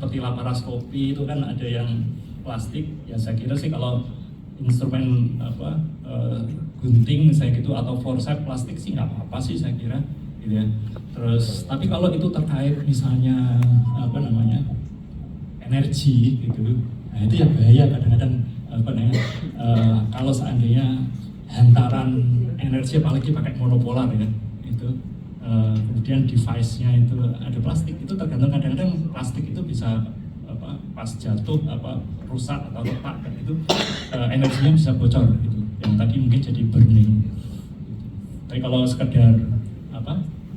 seperti laparoskopi itu kan ada yang plastik, ya saya kira sih kalau instrumen gunting misalnya gitu atau forceps plastik sih nggak apa-apa sih saya kira gitu ya. Terus tapi kalau itu terkait misalnya energi gitu, nah itu ya bahaya kadang-kadang kalau seandainya hantaran energi apalagi pakai monopolar ya itu kemudian device-nya itu ada plastik, itu tergantung kadang-kadang plastik itu bisa pas jatuh rusak atau retak kan itu energinya bisa bocor gitu, yang tadi mungkin jadi burning gitu. Tapi kalau sekedar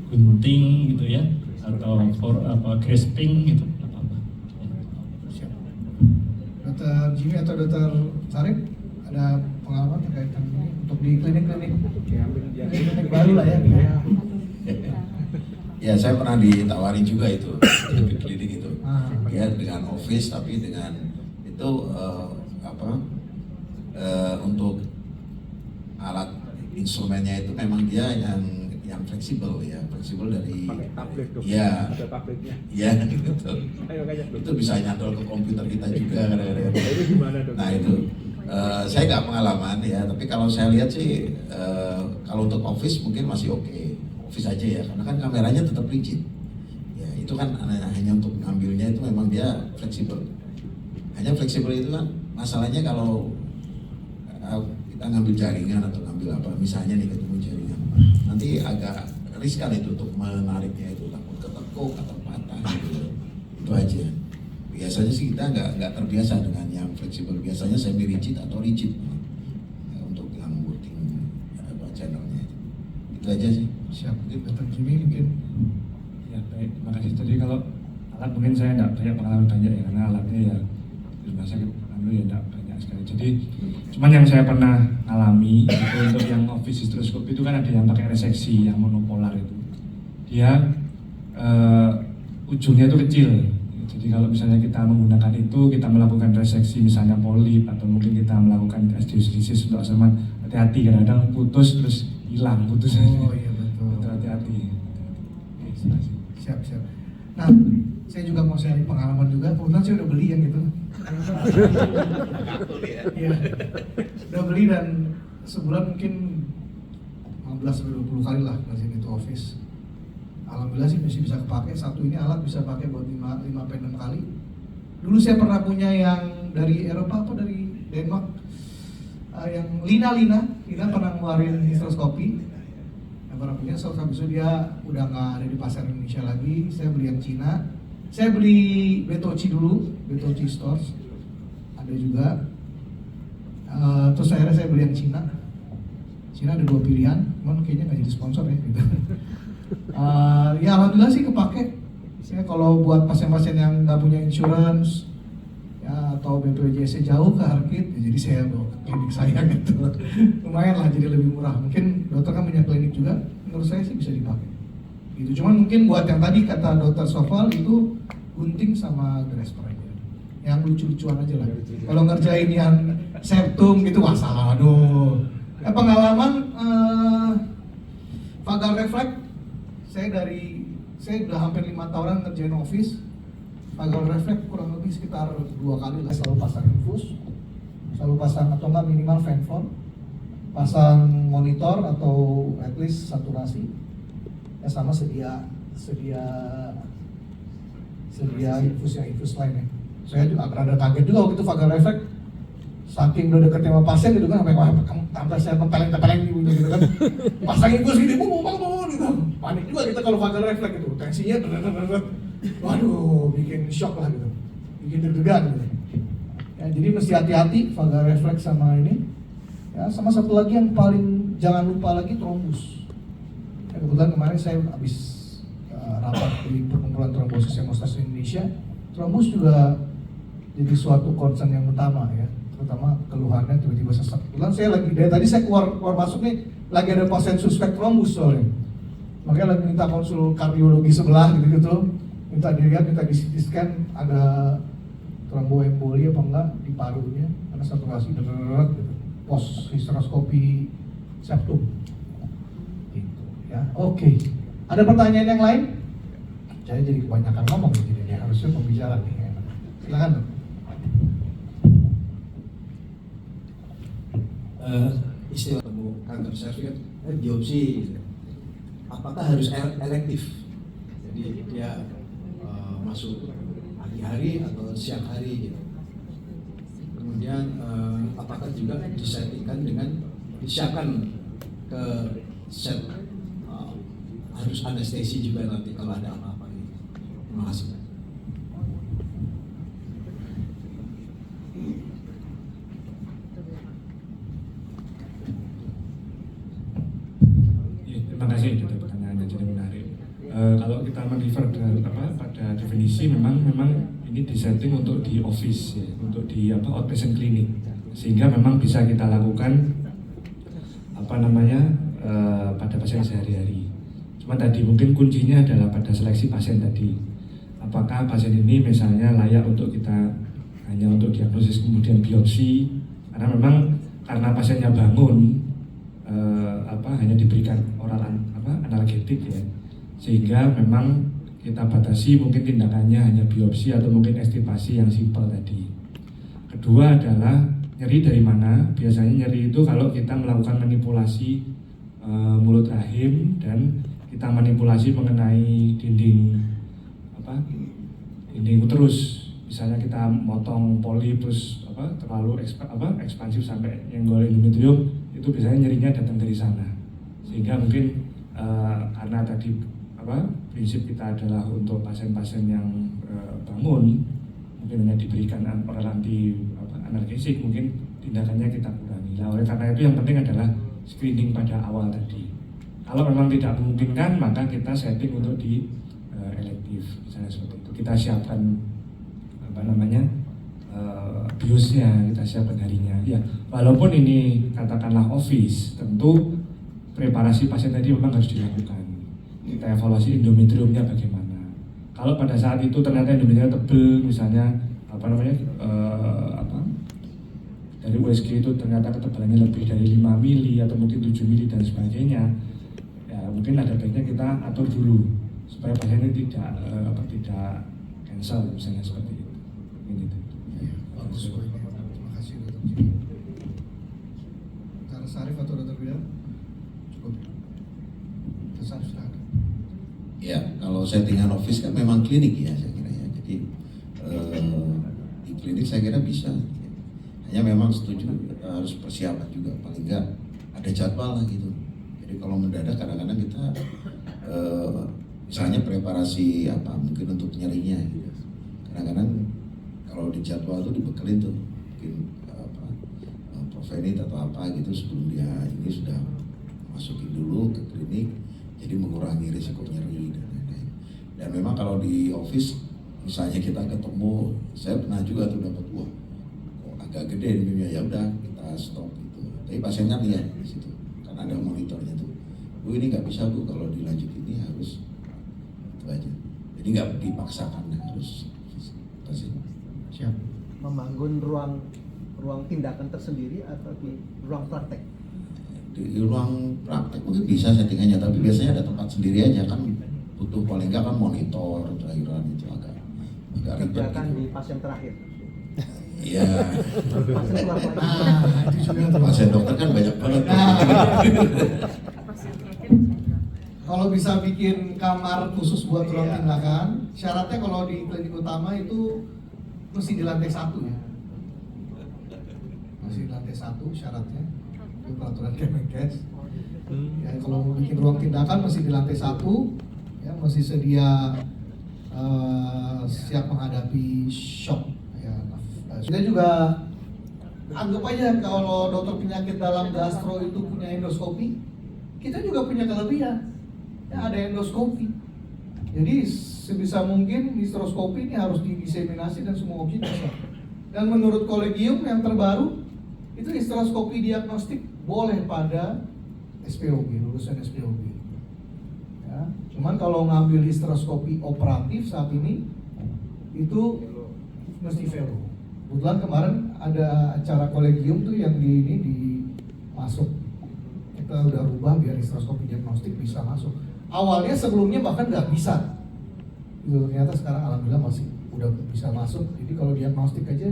gunting gitu ya atau grasping gitu apa-apa. Dokter Jimmy atau Dokter Sarip ada pengalaman terkait ini untuk di klinik-klinik baru lah ya? Ya saya pernah ditawarin juga itu di klinik itu, ya dengan office tapi dengan itu untuk alat instrumennya itu memang dia yang fleksibel ya, fleksibel dari ya, ya gitu. Itu bisa nyantol ke komputer kita juga kadang-kadang. Nah itu saya nggak pengalaman ya, tapi kalau saya lihat sih kalau untuk office mungkin masih oke. Office aja ya, karena kan kameranya tetap rigid. Ya itu kan hanya untuk ngambilnya itu memang dia fleksibel. Hanya fleksibel itu kan masalahnya kalau kita ngambil jaringan atau ngambil apa, misalnya nih ketemu jaringan, nanti agak riskan itu untuk menariknya itu, takut ketekuk atau patah gitu. Itu aja. Biasanya sih kita nggak terbiasa dengan yang fleksibel. Biasanya semi rigid atau rigid untuk yang working channelnya. Itu aja sih. Siap, Dokter Jimmy mungkin. Ya baik, terima kasih. Jadi kalau alat mungkin saya tidak banyak pengalaman banyak ya, karena alatnya ya di rumah sakit dulu ya tidak banyak sekali. Jadi cuman yang saya pernah alami itu untuk yang office hysteroscopy itu kan ada yang pakai reseksi yang monopolar itu. Dia ujungnya itu kecil. Jadi kalau misalnya kita menggunakan itu, kita melakukan reseksi misalnya polip atau mungkin kita melakukan osteogenesis untuk aseman, hati-hati kadang-kadang putus terus hilang putus. Oh iya betul. Hati-hati. Siap. Nah, saya juga mau sharing pengalaman juga. Kebetulan saya udah beli yang gitu. Iya. Udah beli dan sebulan mungkin 15-20 kali lah ngasihin itu office. Alhamdulillah sih masih bisa kepake. Satu ini alat bisa pakai buat 5-6 kali. Dulu saya pernah punya yang dari Eropa atau dari Denmark, yang Lina pernah ngeluarin hysteroscopy. Yang pernah punya, habis itu dia udah nggak ada di pasar Indonesia lagi. Saya beli yang Cina. Saya beli Betochi dulu, Betochi Stores ada juga. Terus akhirnya saya beli yang Cina. Cina ada 2 pilihan, cuman kayaknya nggak jadi sponsor ya gitu. Ya alhamdulillah sih kepake. Saya kalau buat pasien-pasien yang nggak punya insurance ya atau BPJS jauh ke Harkit, ya jadi saya bawa ke klinik saya gitu. Lumayan lah, jadi lebih murah. Mungkin dokter kan punya klinik juga, menurut saya sih bisa dipakai. Gitu. Cuman mungkin buat yang tadi kata Dokter Sofal itu gunting sama grasper aja. Yang lucu-lucuan aja lah. Kalau ngerjain yang septum gitu wah salah aduh. Pengalaman vagal reflex saya udah hampir 5 tahunan ngerjain office. Vagal reflex kurang lebih sekitar 2 kali lah, selalu pasang infus, selalu pasang atau enggak minimal fanfon, pasang monitor atau at least saturasi, ya sama sedia infus lainnya. Saya juga rada kaget juga waktu itu vagal reflex, saking udah deket sama pasien gitu kan, sampai tambah saya tempeleng ibunya gitu kan, pasang infus gitu, gitu, panik juga kita kalau vagal reflex itu, tensinya waduh, bikin shock lah gitu, bikin deg-degan gitu. Ya, jadi mesti hati-hati vagal reflex sama ini. Ya, sama satu lagi yang paling jangan lupa lagi trombus. Ya, kebetulan kemarin saya habis rapat di perkumpulan trombosis hemostasis Indonesia. Trombus juga jadi suatu concern yang utama ya, terutama keluhannya tiba-tiba sesak. Kebetulan saya lagi dari tadi saya keluar masuk nih, lagi ada pasien suspek trombus soalnya. Makanya lagi minta konsul kardiologi sebelah gitu-gitu. Minta dilihat, minta di CT scan ada tromboemboli apa enggak di parunya, karena saturasi deret gitu. Pos hysteroscopy septum gitu ya. Oke. Ada pertanyaan yang lain? Saya jadi kebanyakan ngomong jadi harusnya pembicara nih. Silakan dok. Istilah temu kanker servis kan biopsi, apakah harus elektif? Jadi dia masuk pagi hari atau siang hari gitu. Kemudian apakah juga disettingkan dengan disiapkan ke set harus anestesi juga nanti kalau ada apa-apa gitu. Terima kasih. Terima kasih itu pertanyaannya jadi menarik. Kalau kita merefer pada definisi memang ini disetting untuk di office ya, untuk di outpatient clinic, sehingga memang bisa kita lakukan pada pasien sehari-hari. Cuma tadi mungkin kuncinya adalah pada seleksi pasien tadi. Apakah pasien ini misalnya layak untuk kita hanya untuk diagnosis kemudian biopsi, karena pasiennya bangun hanya diberikan oral analgetik ya, sehingga memang kita batasi mungkin tindakannya hanya biopsi atau mungkin ekstipasi yang simpel tadi. Kedua adalah nyeri dari mana? Biasanya nyeri itu kalau kita melakukan manipulasi mulut rahim dan kita manipulasi mengenai dinding uterus. Misalnya kita motong poli terus terlalu ekspansif sampai nyenggol endometrium, itu biasanya nyerinya datang dari sana. Sehingga mungkin karena tadi prinsip kita adalah untuk pasien-pasien yang bangun mungkin hanya diberikan oral analgesik, mungkin tindakannya kita kurangi. Nah, oleh karena itu yang penting adalah screening pada awal tadi. Kalau memang tidak memungkinkan, maka kita setting untuk di elektif, misalnya seperti itu. Kita siapkan biosnya, kita siapkan harinya. Ya, walaupun ini katakanlah office, tentu preparasi pasien tadi memang harus dilakukan. Kita evaluasi endometriumnya bagaimana. Kalau pada saat itu ternyata endometriumnya tebal, misalnya dari USG itu ternyata ketebalannya lebih dari 5 mili atau mungkin 7 mili dan sebagainya, ya mungkin ada baiknya kita atur dulu supaya pasien ini tidak cancel misalnya seperti itu. Bagus poinnya. Terima kasih Dr. Jimmy. Dr. Sarif atau Dr. Bidang? Cukup. Dr. Sarif silakan. Ya, kalau settingan office kan memang klinik ya saya kira ya. Jadi di klinik saya kira bisa. Hanya memang setuju harus persiapan juga, paling enggak ada jadwal lah gitu. Jadi kalau mendadak kadang-kadang kita misalnya preparasi mungkin untuk nyerinya gitu. Kadang-kadang kalau di jadwal itu dibekelin tuh mungkin Provenit atau apa gitu sebelum dia ini sudah masukin dulu ke klinik, jadi mengurangi risiko nyeri dan lain-lain. Dan memang kalau di office misalnya kita ketemu, saya pernah juga tuh dapat agak gede ini ya udah kita stop gitu. Tapi pasiennya lihat di situ karena ada monitornya tuh. Bu ini nggak bisa Bu, kalau dilanjut ini harus itu aja. Jadi nggak dipaksakan harus pasti. Siap. Membangun ruang tindakan tersendiri atau di ruang praktek? Di ruang praktek mungkin bisa settingannya, tapi biasanya ada tempat sendiri aja kan, butuh paling nggak kan monitor cairan itu agak ribet. Kerjakan gitu. di pasien terakhir. Iya. Itu juga Pasien dokter kan banyak banget. Kalau bisa bikin kamar khusus buat ruang tindakan, syaratnya kalau di klinik utama itu mesti di lantai 1 ya. Masih di lantai 1 syaratnya. Itu peraturan Kemenkes. Ya, kalau mau bikin ruang tindakan mesti di lantai 1, ya mesti sedia siap menghadapi shock. Kita juga anggap aja kalau dokter penyakit dalam gastro itu punya endoskopi, kita juga punya kelebihan. Ya, ada endoskopi. Jadi sebisa mungkin histeroskopi ini harus didiseminasi dan semua objek bisa. Dan menurut kolegium yang terbaru, itu histeroskopi diagnostik boleh pada SPOG, lulusan SPOG. Ya, cuman kalau ngambil histeroskopi operatif saat ini, itu mesti fellow. Kebetulan kemarin ada acara kolegium tuh yang masuk. Kita udah rubah biar histeroskopi diagnostik bisa masuk. Awalnya sebelumnya bahkan nggak bisa. Itu ternyata sekarang alhamdulillah masih udah bisa masuk. Jadi kalau diagnostik aja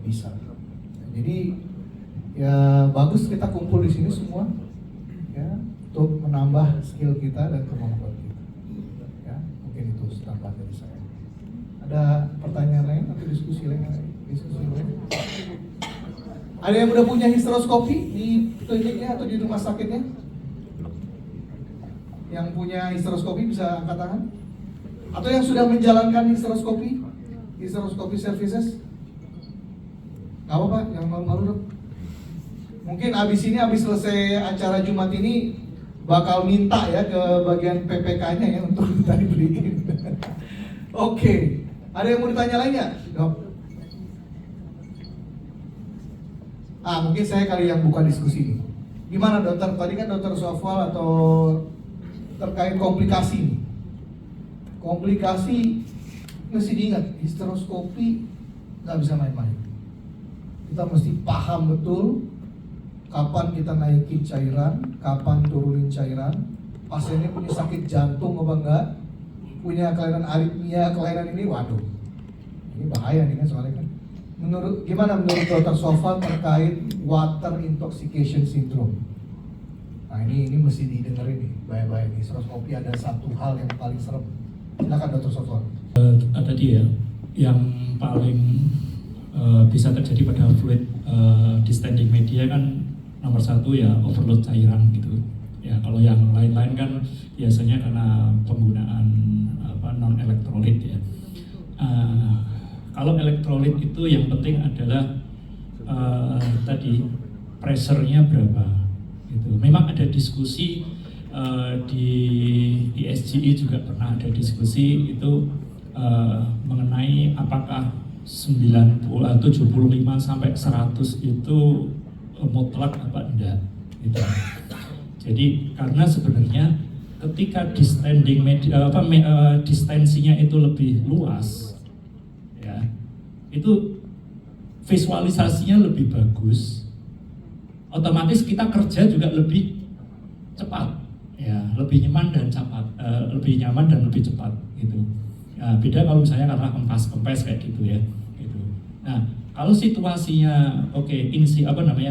bisa. Jadi ya bagus kita kumpul di sini semua ya untuk menambah skill kita dan kemampuan kita. Ya, mungkin itu tambahan dari saya. Ada pertanyaan lain atau diskusi lain? Ada yang udah punya histeroskopi di kliniknya atau di rumah sakitnya? Yang punya histeroskopi bisa angkat tangan? Atau yang sudah menjalankan histeroskopi services? Gak apa-apa, yang malu-malu dong. Mungkin abis selesai acara Jumat ini bakal minta ya ke bagian PPK-nya ya untuk tadi beliin. Oke, ada yang mau ditanya lagi nggak, Dok? Mungkin saya kali yang buka diskusi ini. Gimana dokter? Tadi kan dokter Sofwal atau terkait komplikasi nih. Komplikasi mesti diingat, histeroskopi nggak bisa main-main. Kita mesti paham betul kapan kita naikin cairan, kapan turunin cairan. Pasiennya punya sakit jantung apa enggak, punya kelainan aritmia, kelainan ini, waduh, ini bahaya nih kan soalnya kan. Gimana menurut Dr. Sofwal terkait water intoxication syndrome? Nah ini mesti didengerin nih, baik-baik nih. Histeroskopi ada satu hal yang paling serem. Silakan Dr. Sofwal. Tadi ya, yang paling bisa terjadi pada fluid distending media kan nomor satu ya overload cairan gitu. Ya kalau yang lain-lain kan biasanya karena penggunaan non elektrolit ya. Kalau elektrolit itu yang penting adalah tadi pressure-nya berapa gitu. Memang ada diskusi di SGI juga pernah ada diskusi itu mengenai apakah 75 sampai 100 itu mutlak apa enggak gitu. Jadi karena sebenarnya ketika distensinya itu lebih luas ya, itu visualisasinya lebih bagus, otomatis kita kerja juga lebih cepat ya, lebih nyaman dan lebih cepat gitu. Nah, beda kalau misalnya karena kempes kayak gitu ya gitu. Nah kalau situasinya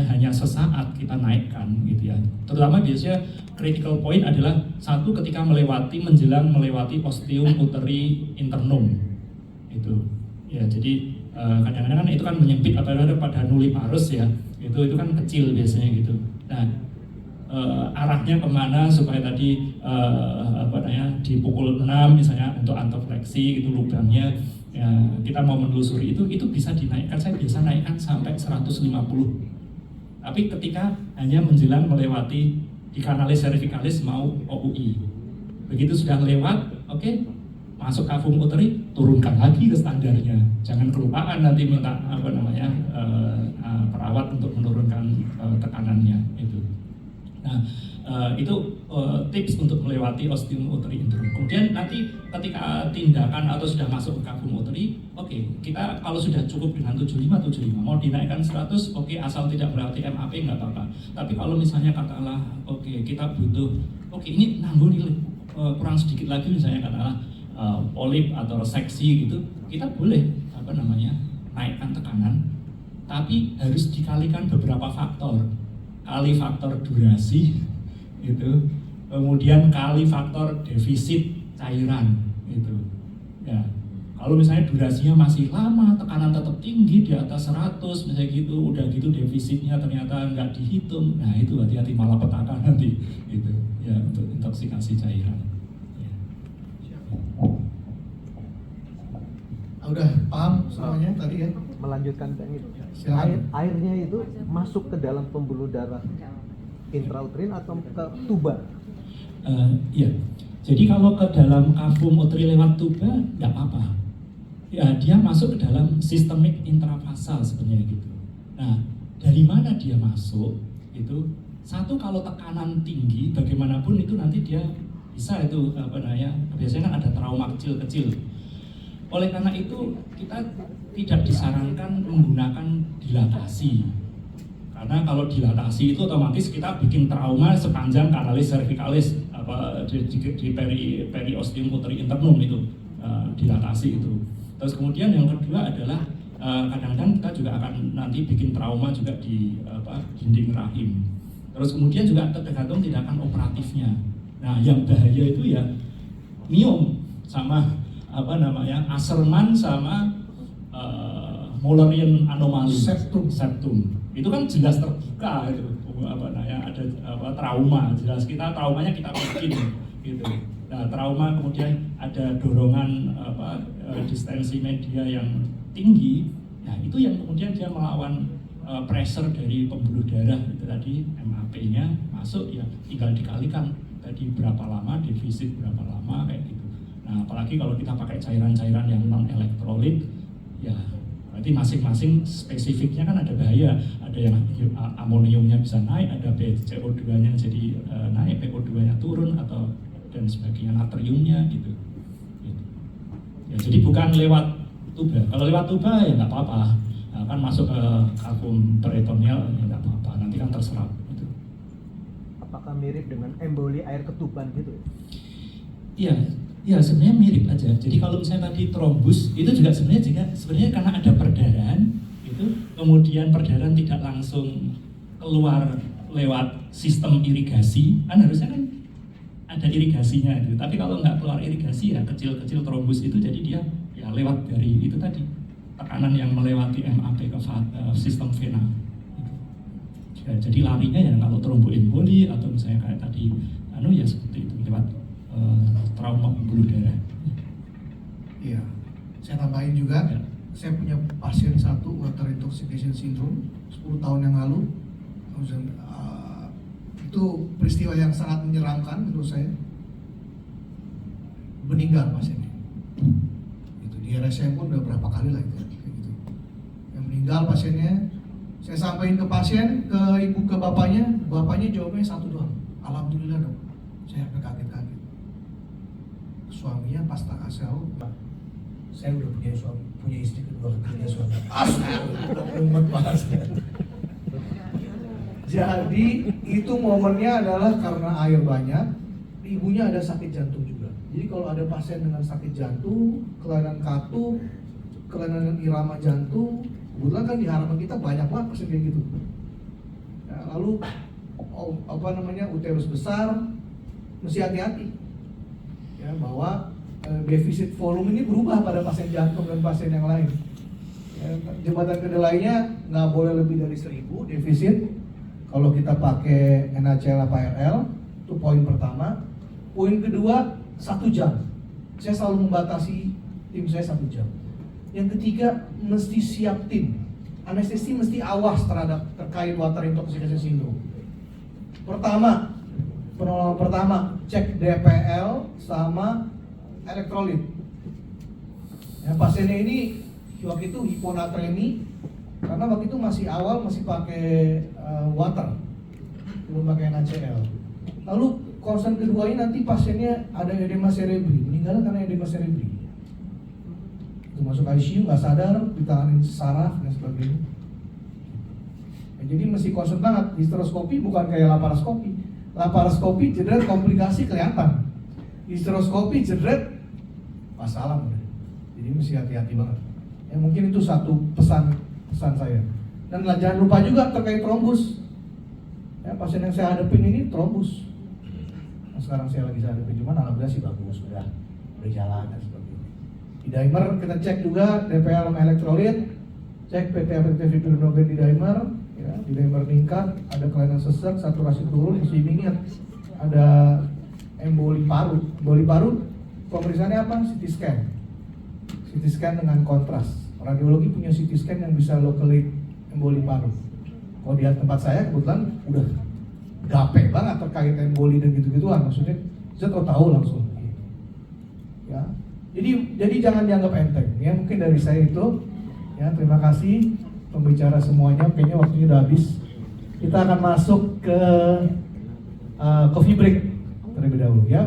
hanya sesaat kita naikkan gitu ya, terutama biasanya critical point adalah satu ketika menjelang melewati ostium uteri internum itu ya. Jadi kadang-kadang kan itu kan menyempit pada nulliparus ya, itu kan kecil biasanya gitu. Nah arahnya kemana supaya tadi di pukul 6 misalnya untuk antofleksi gitu lubangnya ya, kita mau menelusuri itu bisa dinaikkan. Saya biasa naikkan sampai 150. Tapi ketika hanya menjelang melewati di kanalis cervicalis mau OUI, begitu sudah lewat, masuk kavum uteri, turunkan lagi ke standarnya. Jangan kelupaan nanti minta perawat untuk menurunkan tekanannya itu. Nah, itu tips untuk melewati ostium uteri internum. Kemudian nanti ketika tindakan atau sudah masuk ke kavum uteri, kita kalau sudah cukup dengan 75 mau dinaikkan 100, asal tidak berarti MAP nggak apa-apa. Tapi kalau misalnya katakanlah kita butuh, ini nanggung nih kurang sedikit lagi misalnya katakanlah polip atau reseksi gitu, kita boleh naikkan tekanan, tapi harus dikalikan beberapa faktor. Kali faktor durasi gitu, kemudian kali faktor defisit cairan gitu ya. Kalau misalnya durasinya masih lama, tekanan tetap tinggi di atas 100 misalnya gitu, udah gitu defisitnya ternyata nggak dihitung, nah itu hati-hati malah petaka nanti gitu ya untuk intoksikasi cairan ya. Udah paham semuanya tadi ya? Melanjutkan teknik. Silakan. Airnya itu masuk ke dalam pembuluh darah intrauterin atau ke tuba? Iya. Jadi kalau ke dalam kavum uteri lewat tuba nggak apa-apa. Ya dia masuk ke dalam sistemik intrafasal sebenarnya gitu. Nah dari mana dia masuk itu? Satu, kalau tekanan tinggi bagaimanapun itu nanti dia bisa itu biasanya kan ada trauma kecil-kecil. Oleh karena itu kita tidak disarankan menggunakan dilatasi, karena kalau dilatasi itu otomatis kita bikin trauma sepanjang kanalis cervicalis di periosteum uteri internum itu dilatasi itu. Terus kemudian yang kedua adalah kadang-kadang kita juga akan nanti bikin trauma juga di dinding rahim. Terus kemudian juga tergantung tindakan operatifnya. Nah, yang bahaya itu ya miom sama Asherman sama Mullerian anomali septum. Itu kan jelas terbuka itu ada trauma, jelas traumanya kita bikin gitu. Nah, trauma kemudian ada dorongan distensi media yang tinggi. Nah, itu yang kemudian dia melawan pressure dari pembuluh darah itu tadi, MAP-nya masuk, ya tinggal dikalikan tadi berapa lama, defisit berapa lama kayak gitu. Nah, apalagi kalau kita pakai cairan-cairan yang non elektrolit, ya berarti masing-masing spesifiknya kan ada bahaya. Ada yang amoniumnya bisa naik, ada CO2-nya jadi naik, PO2-nya turun atau dan sebagainya, natriumnya gitu. Ya, jadi bukan lewat tuba. Kalau lewat tuba ya nggak apa-apa. Nah, kan masuk ke kalkum peritoneal ya nggak apa-apa. Nanti kan terserap. Gitu. Apakah mirip dengan emboli air ketuban gitu? Iya, sebenarnya mirip aja. Jadi kalau misalnya tadi trombus itu juga sebenarnya karena ada perdarahan itu, kemudian perdarahan tidak langsung keluar lewat sistem irigasi, kan harusnya kan ada irigasinya gitu. Tapi kalau nggak keluar irigasi ya kecil-kecil trombus itu, jadi dia ya lewat dari itu tadi tekanan yang melewati MAP ke sistem vena. Gitu. Ya, jadi larinya ya kalau tromboemboli atau misalnya kayak tadi ya seperti itu lewat trauma pembuluh darah. Iya, saya tambahin juga. Ya. Saya punya pasien satu water intoxication syndrome 10 tahun yang lalu. Itu peristiwa yang sangat menyeramkan menurut saya. Meninggal pasiennya. Itu di RSM pun udah berapa kali lah itu. Gitu. Yang meninggal pasiennya, saya sampaikan ke pasien, ke ibu, ke bapaknya jawabnya satu doang. Alhamdulillah dong. Saya kaget-kaget. Suaminya pas tak kasih tahu, saya udah punya istri kedua, ketiga suami. Mumet banget. Jadi itu momennya adalah karena air banyak, ibunya ada sakit jantung juga. Jadi kalau ada pasien dengan sakit jantung, kelainan katup, kelainan irama jantung, kebetulan kan di harapan kita banyak banget pasien kayak gitu. Ya, lalu uterus besar, mesti hati-hati. Ya, bahwa defisit volume ini berubah pada pasien jantung dan pasien yang lain. Ya, jembatan kedelainya nggak boleh lebih dari 1000 defisit. Kalau kita pakai NaCl apa RL, itu poin pertama. Poin kedua, 1 jam. Saya selalu membatasi tim saya 1 jam. Yang ketiga, mesti siap tim. Anestesi mesti awas terkait water intoxication syndrome. Penolongan pertama, cek DPL sama elektrolit. Ya, pasiennya ini waktu itu hiponatremi, karena waktu itu masih awal, masih pakai water, belum pakai NaCl. Lalu concern kedua ini nanti pasiennya ada edema cerebri, meninggal karena edema cerebri. Itu masuk ICU, nggak sadar, ditanganin saraf dan sebagainya. Ya, jadi mesti concern banget. Histeroskopi bukan kayak laparoskopi. Laparoskopi jedret komplikasi kelihatan. Histeroskopi jedret masalah. Jadi mesti hati-hati banget. Ya, mungkin itu satu pesan saya. Dan jangan lupa juga terkait trombus. Ya, pasien yang saya hadapin ini trombus. Nah, sekarang saya lagi hadapin, cuman alhamdulillah sih bagus, udah berjalan dan sebagainya. Di dimer kita cek juga DPL sama elektrolit, cek PT fibrinogen di dimer, ya, di dimer meningkat, ada kelainan sesak, saturasi turun, mesti ingat ada emboli paru. Emboli paru pemeriksaannya apa? CT scan. CT scan dengan kontras. Radiologi punya CT scan yang bisa locate emboli paru. Kalau di tempat saya kebetulan udah gape banget terkait emboli dan gitu-gituan, maksudnya saya tahu langsung. Ya, jadi jangan dianggap enteng. Ya, mungkin dari saya itu. Ya, terima kasih pembicara semuanya. Kayaknya waktunya udah habis. Kita akan masuk ke coffee break terlebih dahulu. Ya.